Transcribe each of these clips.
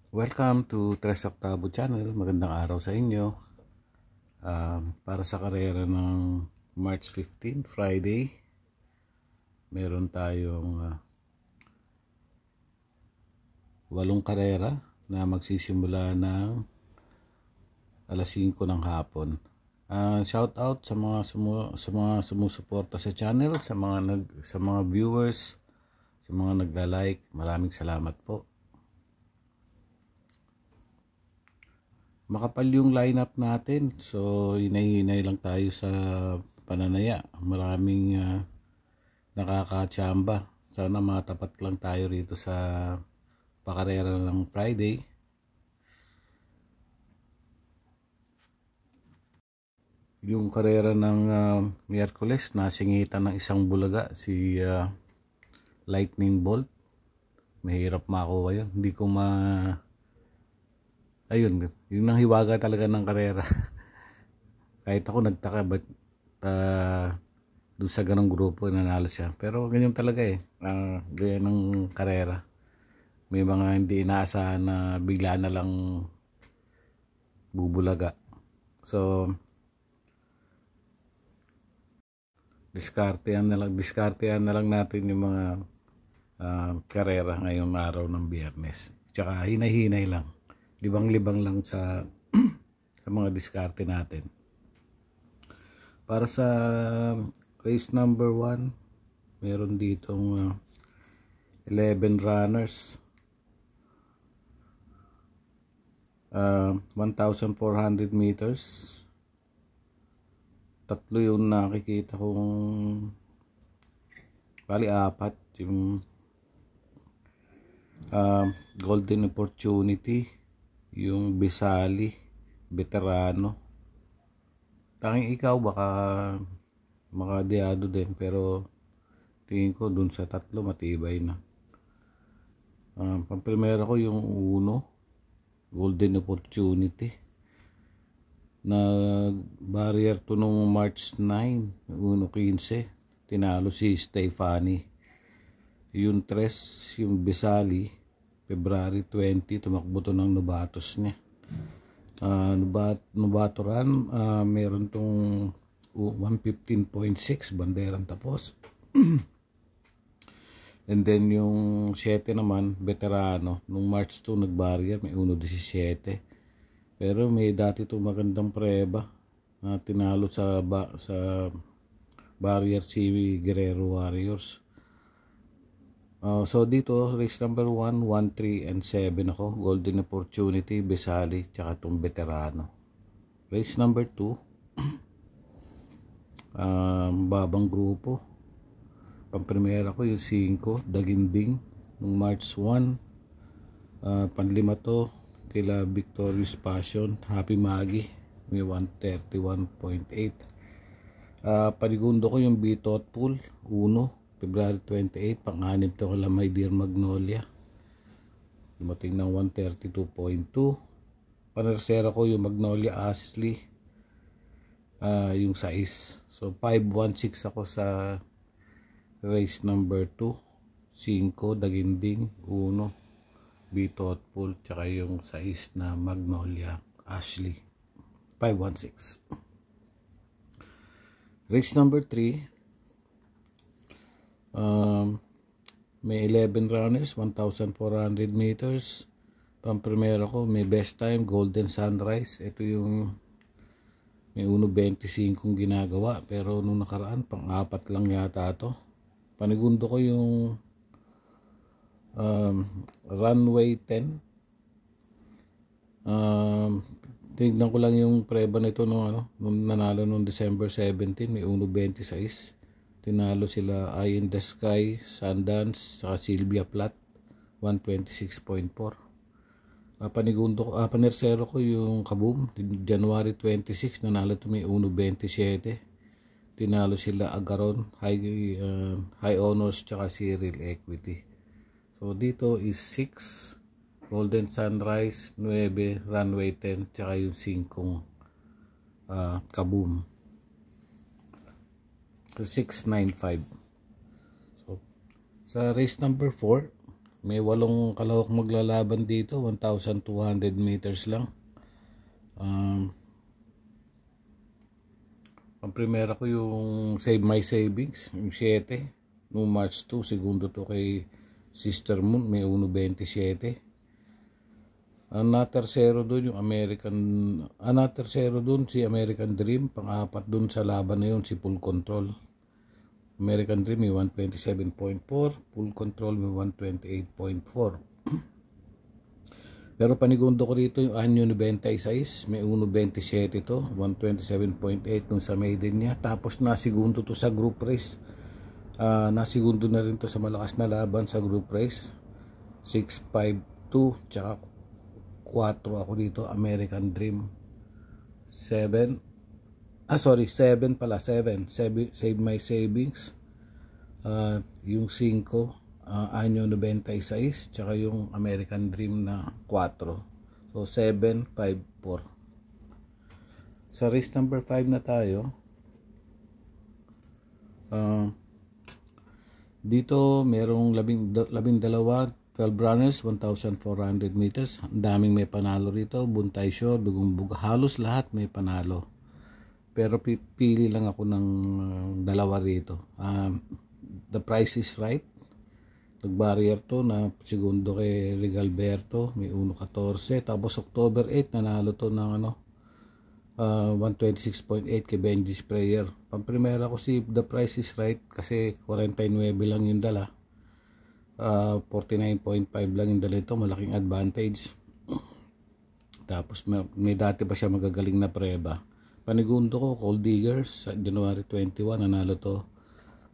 Welcome to Tres Octavo Channel. Magandang araw sa inyo. Para sa karera ng March 15, Friday, meron tayong 8 karera na magsisimula ng alas 5 ng hapon. Shout out sa mga sumusuporta sa channel, sa mga viewers, sa mga nagla-like. Maraming salamat po. Makapal yung lineup natin, so hinay-hinay lang tayo sa pananaya. Maraming nakakatsamba. Sana matapat lang tayo rito sa pakarera ng Friday. Yung karera ng Miyerkules, nasingitan ng isang bulaga, si Lightning Bolt. Mahirap makuha yun. Hindi ko ayun, yung nanghiwaga talaga ng karera. Kahit ako nagtaka ba't doon sa ganong grupo nanalo siya. Pero ganyan talaga ganyan ng karera. May mga hindi inaasahan na bigla na lang bubulaga. So diskartehan na lang natin yung mga karera ngayong araw ng Biyernes. Tsaka hinay-hinay lang. Libang-libang lang sa sa mga diskarte natin. Para sa race number 1, meron ditong 11 runners. 1,400 meters. Tatlo yung nakikita kong bali 4 yung Golden Opportunity, yung Bisali, Veterano. Tanging ikaw baka makadiyado din, pero tingin ko dun sa tatlo matibay na. Pamprimera ko yung Golden Opportunity. Nag-barrier to nung March 9, 1.15. Tinalo si Stefani. Yung 3, yung Bisali, February 20, tumakbo to ng Novatos niya. Novato run, meron tong 115.6 banderang tapos. And then yung 7 naman, Veterano, nung March 2 nag-barrier, may 1.17. Pero may dati itong magandang preba na tinalo sa barrier si Guerrero Warriors. So dito, race number 1, 1, 3, and 7 ako. Golden Opportunity, Bisali, tsaka itong Veterano. Race number 2, babang grupo. Pamprimera ko yung 5, Daginding, nung March 1. Panlima to, kila Victorious Passion, Happy Maggie, may 131.8. Panigundo ko yung B Thoughtful, 1, February 28, pang-anim to kala My Dear Magnolia, dumating ng 132.2. Panersera ko yung Magnolia Ashley, yung 6. So 516 ako sa race number 2, 5 Daginding, 1 B Thoughtful, tsaka yung 6 na Magnolia Ashley, 516. Race number 3, may 11 runners, 1,400 meters. Pamprimera ko, may best time, Golden Sunrise. Ito yung may 1.25 ginagawa, pero nung nakaraan pang-4 lang yata to. Panigundo ko yung Runway 10. Tignan ko lang yung preba nito nung nanalo nung December 17, may 1.26. Tinalo sila Eye in the Sky, Sundance, saka Sylvia Plath, 126.4. Panigundo ko, panersero ko yung Kaboom, January 26, nanalo to may 1.27. Tinalo sila Agaron, High Honors, tsaka Cyril Equity. So dito is 6, Golden Sunrise, 9, Runway 10, tsaka yung 5 Kaboom. 695. So sa race number 4, May 8 kalahok maglalaban dito, 1,200 meters lang. Ang primera ko yung Save My Savings, yung 7. Noong March 2, segundo to kay Sister Moon, may 1.27. Na tercero doon yung tercero doon si American Dream, pang-apat doon sa laban na yun si Full Control. American Dream may 127.4, Full Control may 128.4. Pero panigundo ko rito yung Anyo 96, may 1.27 to, 127.8 nung sa maiden niya. Tapos nasigundo to sa group race. Nasigundo na rin to sa malakas na laban sa group race. 6.52 tsaka 4 ako dito, American Dream. 7 pala, 7. Save My Savings. Yung 5, Anyo 96, tsaka yung American Dream na 4. So 7, 5, 4. Sa race number 5 na tayo. Dito merong 12 runners, 1,400 meters. Ang daming may panalo rito. Buntay Shore, Dugong Buga, halos lahat may panalo. Pero pili lang ako ng dalawa rito. The Price is Right. Nag-barrier to na segundo kay Rigalberto, may 1.14. Tapos October 8 nanalo to ng 126.8 kay Benji Sprayer. Pamprimera ko si The Price is Right kasi 49 lang yung dala. 49.5 lang yung dala ito, malaking advantage. Tapos may dati pa siya magagaling na preba. Panigundo ko, Gold Diggers, sa January 21, nanalo to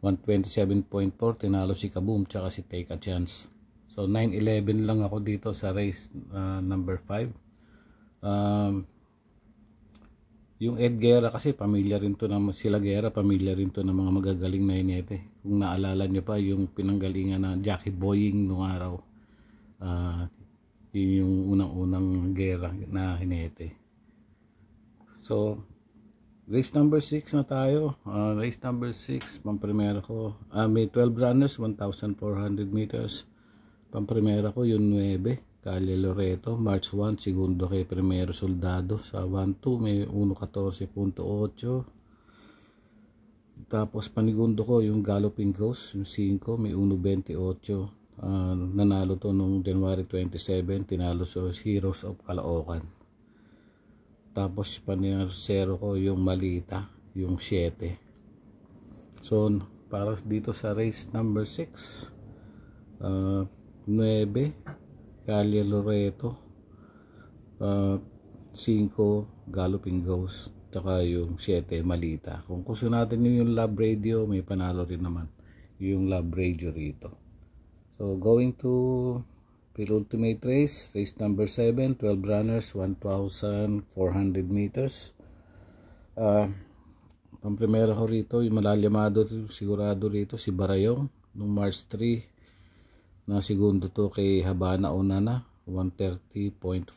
127.4, tinalo si Kaboom, tsaka si Take a Chance. So 9-11 lang ako dito sa race number 5. Yung Ed Guerra kasi pamilya rin to ng sila Guerra, pamilya rin to ng mga magagaling na hinete. Kung naalala nyo pa yung pinanggalingan na Jackie Boying nung araw. Yun yung unang-unang Guerra na hinete. So race number 6 na tayo. Race number 6, pamprimera ko. May 12 runners, 1,400 meters. Pamprimera ko yung 9, Calle Loreto. March 1, segundo kay Primero Soldado. Sa 1-2, may 1.14.8. Tapos panigundo ko yung Galloping Ghost, yung 5, may 1.28. Nanalo to nung January 27, tinalo sa Heroes of Caloocan. Tapos panersero ko yung Malita, yung 7. So para dito sa race number 6, 9 Calle Loreto, 5 Galloping Ghost, tsaka yung 7 Malita. Kung gusto natin yung Love Radio, may panalo rin naman yung Love Radio rito. So going to Penultimate race, race number 7, 12 runners, 1,400 meters. Pamprimera ko rito, yung malalyamado sigurado rito, si Barayong, noong March 3, na segundo to kay Habana Onana, 130.4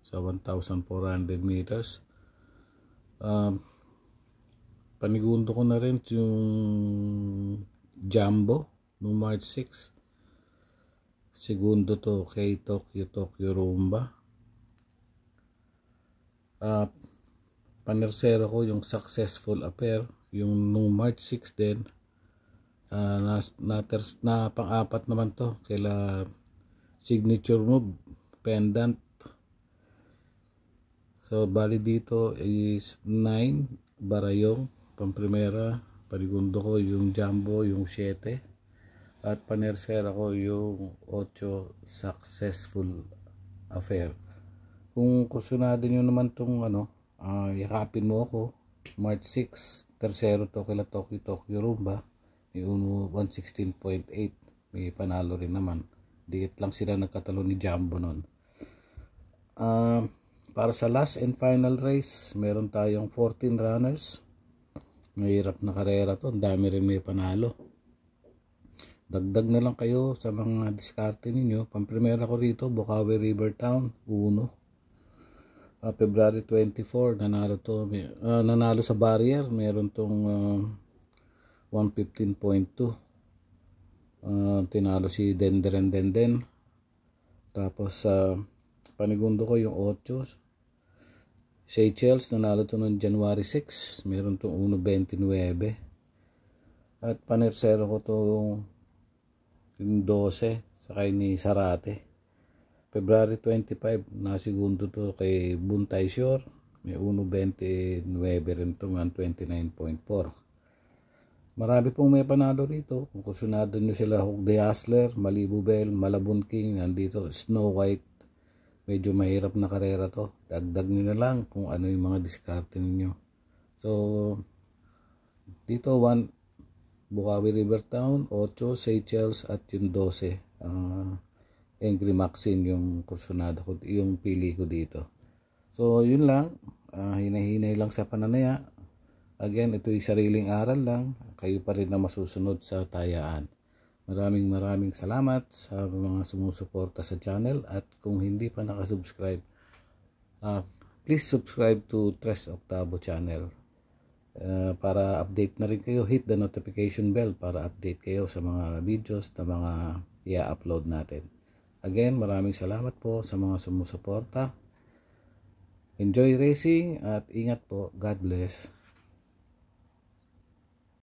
sa 1,400 meters. Panigundo ko na rin yung Jumbo, noong March 6. Segundo to kay Tokyo Rumba. Panersero ko yung Successful Affair, yung nung March 6 din. Na pang-apat naman to kaila Signature Move Pendant. So bali dito is 9 Barayong, pamprimera. Panigundo ko yung Jumbo, yung 7. At panersera ko yung 8 Successful Affair. Kung gusto natin yun naman itong yakapin mo ako, March 6, tersero to kila Tokyo Rumba, may 116.8, may panalo rin naman. Diit lang sila nagkatalo ni Jumbo nun. Para sa last and final race, meron tayong 14 runners. Mahirap na karera to, ang dami rin may panalo. Dagdag na lang kayo sa mga diskarte ninyo. Pamprimera ko rito, Bukawi River Town, 1. February 24, nanalo sa barrier. Meron tong 115.2. Tinalo si Denderen Denden. Tapos sa panigundo ko yung 8 Seychelles, nanalo to ng January 6, meron tong 1.29. At panersero ko to yung 12 sakay ni Sarate. February 25, nasigundo to kay Buntay Shore, may 1.29 rin to, 29.4. Marami pong may panalo rito. Kung kusunado nyo sila, Hook the Hustler, Malibu Bell, Malabon King, nandito Snow White. Medyo mahirap na karera to. Dagdag nyo na lang kung ano yung mga diskarte ninyo. So, dito 1, Bukawi River Town, 8 Seychelles at yung 12. Angry Maxine yung kursunado ko, yung pili ko dito. So, yun lang. Hinahinay lang sa pananaya. Again, ito'y sariling aral lang. Kayo pa rin na masusunod sa tayaan. Maraming salamat sa mga sumusuporta sa channel. At kung hindi pa nakasubscribe, please subscribe to Tres Octavo channel. Para update na rin kayo. Hit the notification bell para update kayo sa mga videos na mga i-upload natin. Again, maraming salamat po sa mga sumusuporta. Enjoy racing at ingat po. God bless.